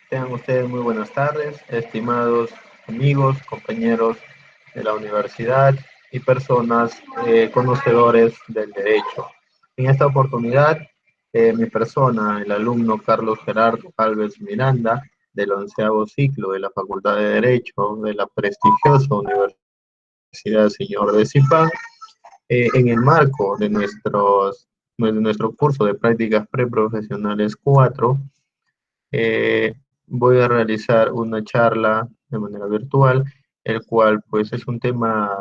Tengan ustedes muy buenas tardes, estimados amigos, compañeros de la universidad y personas conocedores del derecho. En esta oportunidad, mi persona, el alumno Carlos Gerardo Alves Miranda, del 11º ciclo de la Facultad de Derecho de la prestigiosa Universidad Señor de Zipán, en el marco de nuestro curso de prácticas preprofesionales 4, eh, voy a realizar una charla de manera virtual, el cual pues es un tema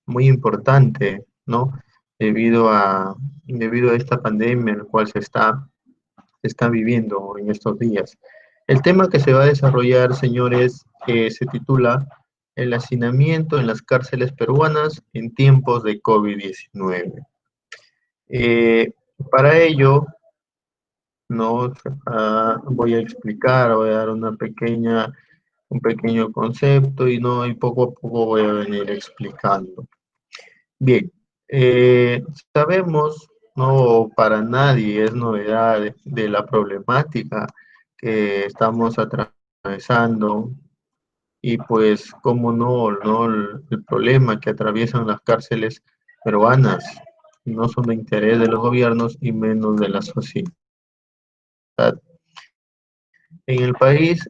muy importante, ¿no? Debido a, debido a esta pandemia en la cual se está viviendo en estos días. El tema que se va a desarrollar, señores, se titula El hacinamiento en las cárceles peruanas en tiempos de COVID-19. Eh, para ello, no, voy a explicar, voy a dar un pequeño concepto y poco a poco voy a venir explicando. Bien, sabemos, no para nadie es novedad de la problemática que estamos atravesando y pues, cómo no, el problema que atraviesan las cárceles peruanas no son de interés de los gobiernos y menos de la sociedad. En el país,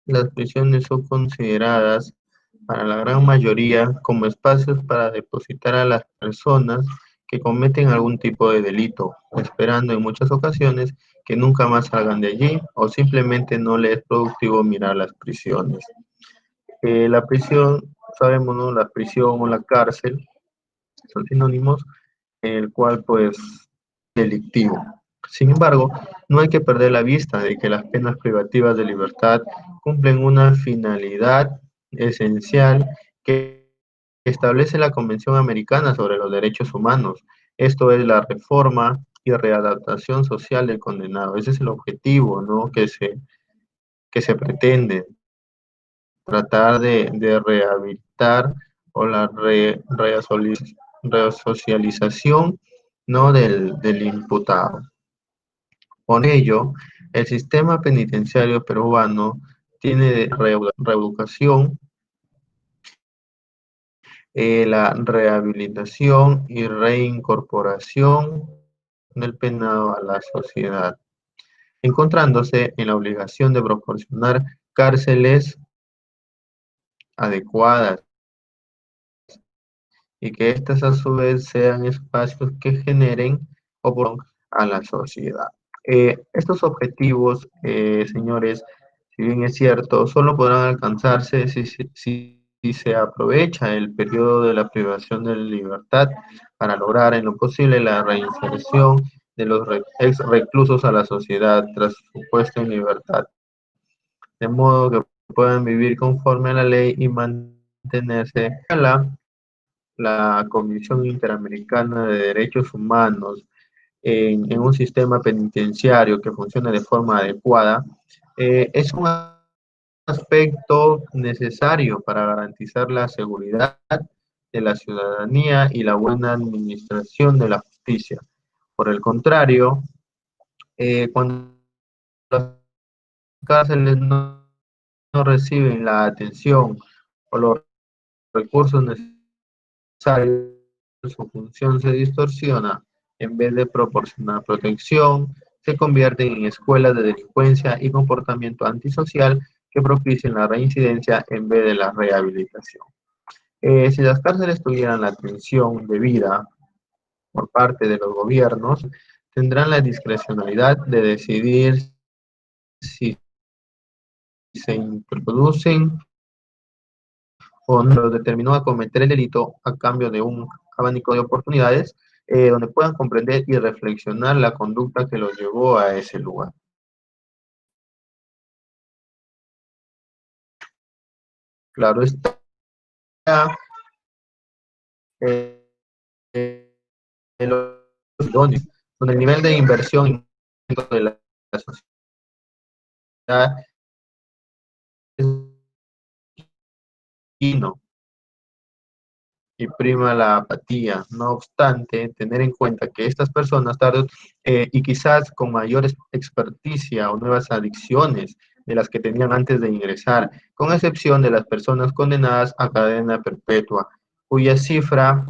las prisiones son consideradas para la gran mayoría como espacios para depositar a las personas que cometen algún tipo de delito, esperando en muchas ocasiones que nunca más salgan de allí o simplemente no les es productivo mirar las prisiones. La prisión, sabemos, ¿no? La prisión o la cárcel son sinónimos, en el cual pues delictivo. Sin embargo, no hay que perder la vista de que las penas privativas de libertad cumplen una finalidad esencial que establece la Convención Americana sobre los Derechos Humanos. Esto es la reforma y readaptación social del condenado. Ese es el objetivo, ¿no? Que se pretende tratar de rehabilitar o la resocialización, ¿no? Del imputado. Por ello, el sistema penitenciario peruano tiene reeducación, la rehabilitación y reincorporación del penado a la sociedad, encontrándose en la obligación de proporcionar cárceles adecuadas y que éstas a su vez sean espacios que generen oportunidad a la sociedad. Estos objetivos, señores, si bien es cierto, solo podrán alcanzarse si se aprovecha el periodo de la privación de libertad para lograr en lo posible la reinserción de los ex reclusos a la sociedad tras su puesto en libertad, de modo que puedan vivir conforme a la ley y mantenerse a la Comisión Interamericana de Derechos Humanos en un sistema penitenciario que funcione de forma adecuada, es un aspecto necesario para garantizar la seguridad de la ciudadanía y la buena administración de la justicia. Por el contrario, cuando las cárceles no reciben la atención o los recursos necesarios, su función se distorsiona. En vez de proporcionar protección, se convierten en escuelas de delincuencia y comportamiento antisocial que propician la reincidencia en vez de la rehabilitación. Si las cárceles tuvieran la atención debida por parte de los gobiernos, tendrán la discrecionalidad de decidir si se introducen o no los determinó a cometer el delito a cambio de un abanico de oportunidades donde puedan comprender y reflexionar la conducta que los llevó a ese lugar. Claro está, eh, los idóneos, con el nivel de inversión de la sociedad es fino y prima la apatía. No obstante, tener en cuenta que estas personas tarde y quizás con mayor experticia o nuevas adicciones de las que tenían antes de ingresar, con excepción de las personas condenadas a cadena perpetua, cuya cifra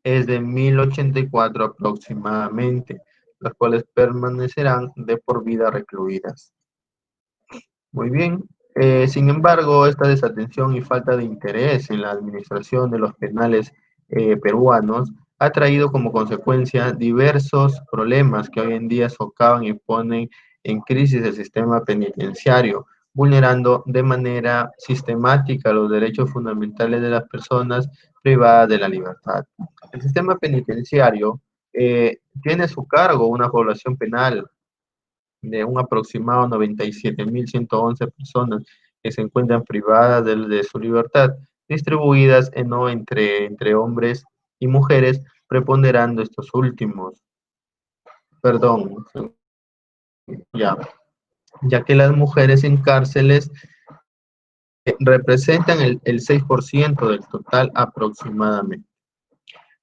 es de 1084 aproximadamente, las cuales permanecerán de por vida recluidas. Muy bien. Sin embargo, esta desatención y falta de interés en la administración de los penales peruanos ha traído como consecuencia diversos problemas que hoy en día socavan y ponen en crisis el sistema penitenciario, vulnerando de manera sistemática los derechos fundamentales de las personas privadas de la libertad. El sistema penitenciario tiene a su cargo una población penal de un aproximado 97.111 personas que se encuentran privadas de su libertad, distribuidas no entre hombres y mujeres, preponderando estos últimos. Perdón, ya, ya que las mujeres en cárceles representan el 6% del total aproximadamente.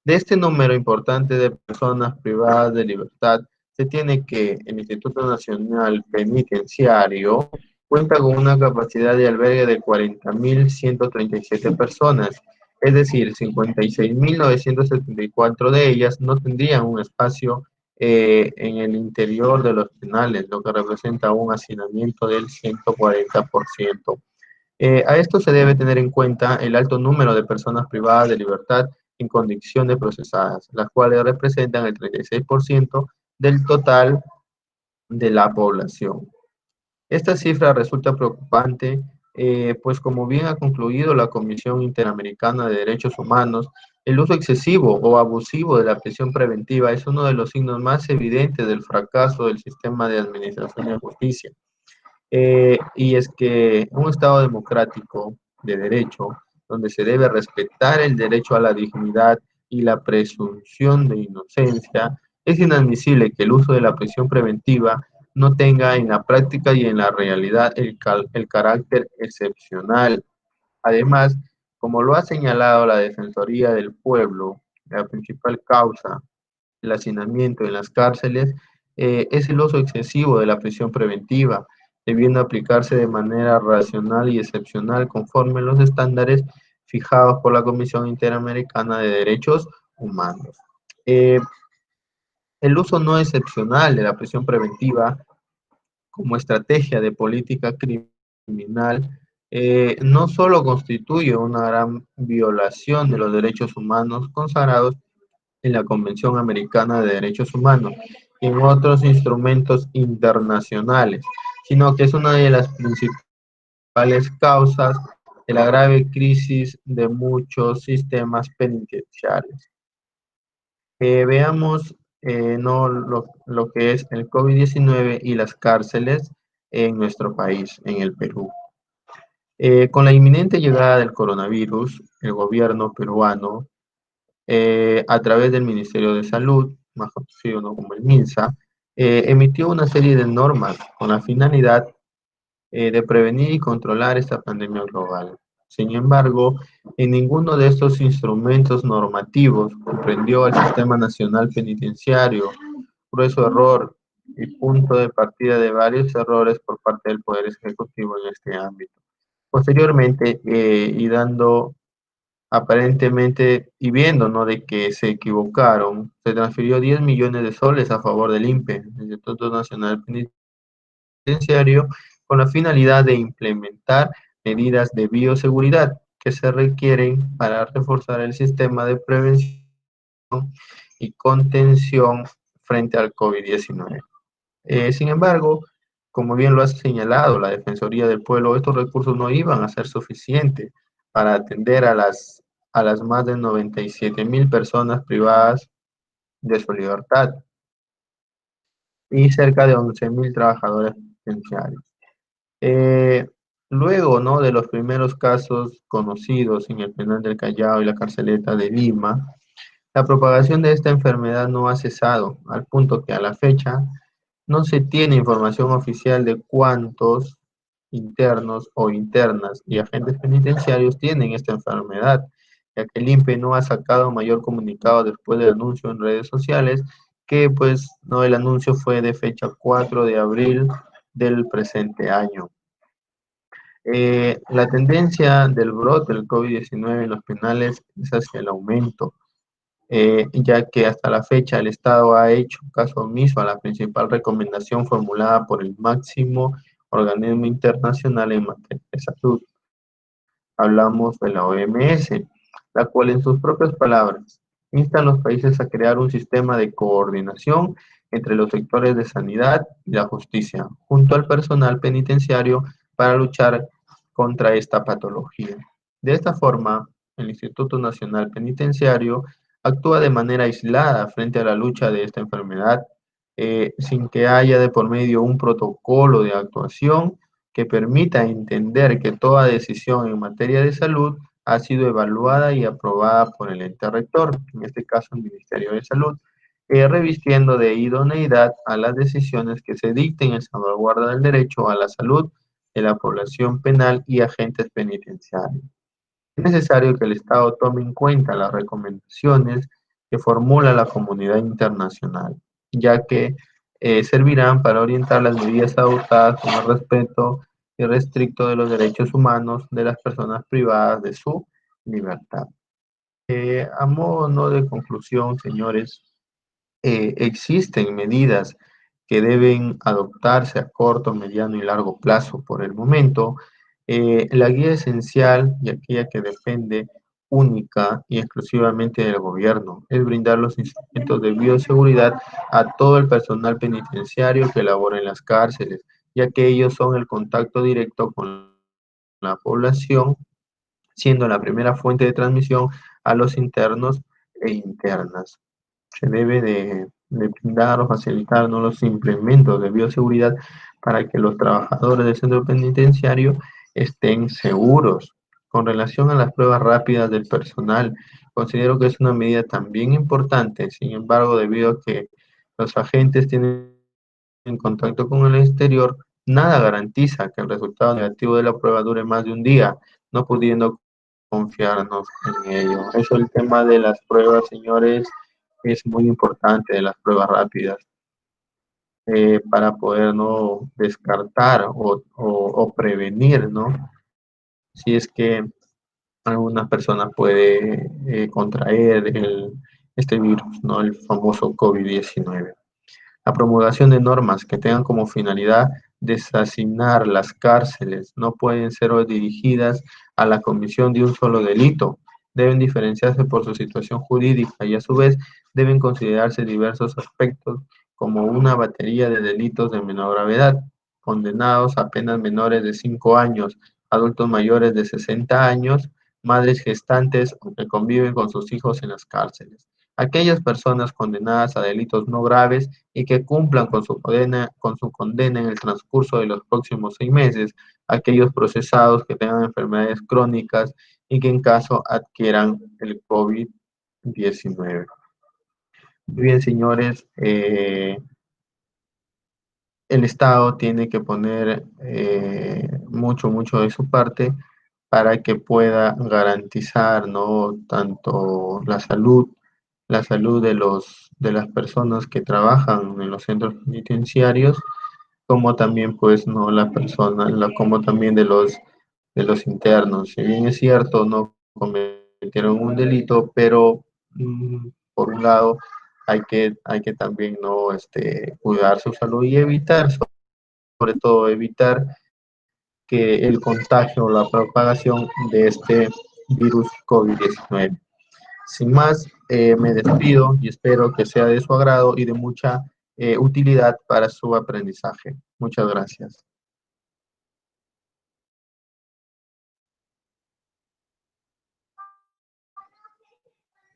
De este número importante de personas privadas de libertad, se tiene que el Instituto Nacional Penitenciario cuenta con una capacidad de albergue de 40.137 personas, es decir, 56.974 de ellas no tendrían un espacio en el interior de los penales, lo que representa un hacinamiento del 140%. A esto se debe tener en cuenta el alto número de personas privadas de libertad en condiciones procesadas, las cuales representan el 36% del total de la población. Esta cifra resulta preocupante, pues como bien ha concluido la Comisión Interamericana de Derechos Humanos, el uso excesivo o abusivo de la prisión preventiva es uno de los signos más evidentes del fracaso del sistema de administración de justicia. Y es que un Estado democrático de derecho, donde se debe respetar el derecho a la dignidad y la presunción de inocencia, es inadmisible que el uso de la prisión preventiva no tenga en la práctica y en la realidad el carácter excepcional. Además, como lo ha señalado la Defensoría del Pueblo, la principal causa del hacinamiento en las cárceles es el uso excesivo de la prisión preventiva, debiendo aplicarse de manera racional y excepcional conforme los estándares fijados por la Comisión Interamericana de Derechos Humanos. Eh, el uso no excepcional de la prisión preventiva como estrategia de política criminal no solo constituye una gran violación de los derechos humanos consagrados en la Convención Americana de Derechos Humanos y en otros instrumentos internacionales, sino que es una de las principales causas de la grave crisis de muchos sistemas penitenciarios. Veamos no, lo que es el COVID-19 y las cárceles en nuestro país, en el Perú. Con la inminente llegada del coronavirus, el gobierno peruano a través del Ministerio de Salud, más conocido, ¿no?, como el MINSA, emitió una serie de normas con la finalidad de prevenir y controlar esta pandemia global. Sin embargo, en ninguno de estos instrumentos normativos comprendió al Sistema Nacional Penitenciario, grueso error y punto de partida de varios errores por parte del Poder Ejecutivo en este ámbito. Posteriormente, y dando aparentemente y viendo, ¿no?, de que se equivocaron, se transfirió 10 millones de soles a favor del INPE, el Instituto Nacional Penitenciario, con la finalidad de implementar medidas de bioseguridad que se requieren para reforzar el sistema de prevención y contención frente al COVID-19. Sin embargo, como bien lo ha señalado la Defensoría del Pueblo, estos recursos no iban a ser suficientes para atender a las más de 97.000 personas privadas de su libertad y cerca de 11.000 trabajadores penitenciarios. Eh, Luego, ¿no?, de los primeros casos conocidos en el penal del Callao y la carceleta de Lima, la propagación de esta enfermedad no ha cesado, al punto que a la fecha no se tiene información oficial de cuántos internos o internas y agentes penitenciarios tienen esta enfermedad, ya que el INPE no ha sacado mayor comunicado después del anuncio en redes sociales, que pues no, el anuncio fue de fecha 4 de abril del presente año. La tendencia del brote del COVID-19 en los penales es hacia el aumento, ya que hasta la fecha el Estado ha hecho caso omiso a la principal recomendación formulada por el máximo organismo internacional en materia de salud. Hablamos de la OMS, la cual en sus propias palabras insta a los países a crear un sistema de coordinación entre los sectores de sanidad y la justicia, junto al personal penitenciario para luchar contra esta patología. De esta forma, el Instituto Nacional Penitenciario actúa de manera aislada frente a la lucha de esta enfermedad, sin que haya de por medio un protocolo de actuación que permita entender que toda decisión en materia de salud ha sido evaluada y aprobada por el ente rector, en este caso el Ministerio de Salud, revistiendo de idoneidad a las decisiones que se dicten en salvaguarda del derecho a la salud de la población penal y agentes penitenciarios. Es necesario que el Estado tome en cuenta las recomendaciones que formula la comunidad internacional, ya que servirán para orientar las medidas adoptadas con el respeto irrestricto de los derechos humanos de las personas privadas de su libertad. A modo no de conclusión, señores, existen medidas que deben adoptarse a corto, mediano y largo plazo por el momento. La guía esencial y aquella que depende única y exclusivamente del gobierno es brindar los instrumentos de bioseguridad a todo el personal penitenciario que labora en las cárceles, ya que ellos son el contacto directo con la población, siendo la primera fuente de transmisión a los internos e internas. Se debe de brindar o facilitar, ¿no?, los implementos de bioseguridad para que los trabajadores del centro penitenciario estén seguros. Con relación a las pruebas rápidas del personal, considero que es una medida también importante. Sin embargo, debido a que los agentes tienen en contacto con el exterior, nada garantiza que el resultado negativo de la prueba dure más de un día, no pudiendo confiarnos en ello. Eso, el tema de las pruebas, señores, es muy importante, de las pruebas rápidas, para poder no descartar o prevenir, ¿no? Si es que alguna persona puede contraer este virus, ¿no? El famoso COVID-19. La promulgación de normas que tengan como finalidad desasignar las cárceles no pueden ser dirigidas a la comisión de un solo delito. Deben diferenciarse por su situación jurídica y a su vez deben considerarse diversos aspectos como una batería de delitos de menor gravedad, condenados a penas menores de 5 años, adultos mayores de 60 años, madres gestantes o que conviven con sus hijos en las cárceles. Aquellas personas condenadas a delitos no graves y que cumplan con su condena en el transcurso de los próximos 6 meses, aquellos procesados que tengan enfermedades crónicas y que en caso adquieran el COVID-19. Muy bien, señores, el Estado tiene que poner mucho de su parte para que pueda garantizar, ¿no?, tanto la salud de las personas que trabajan en los centros penitenciarios, como también, pues, no como también de los internos. Si bien es cierto, no cometieron un delito, pero por un lado hay que también, no, cuidar su salud y evitar, sobre todo evitar que el contagio o la propagación de este virus COVID-19. Sin más, me despido y espero que sea de su agrado y de mucha utilidad para su aprendizaje. Muchas gracias.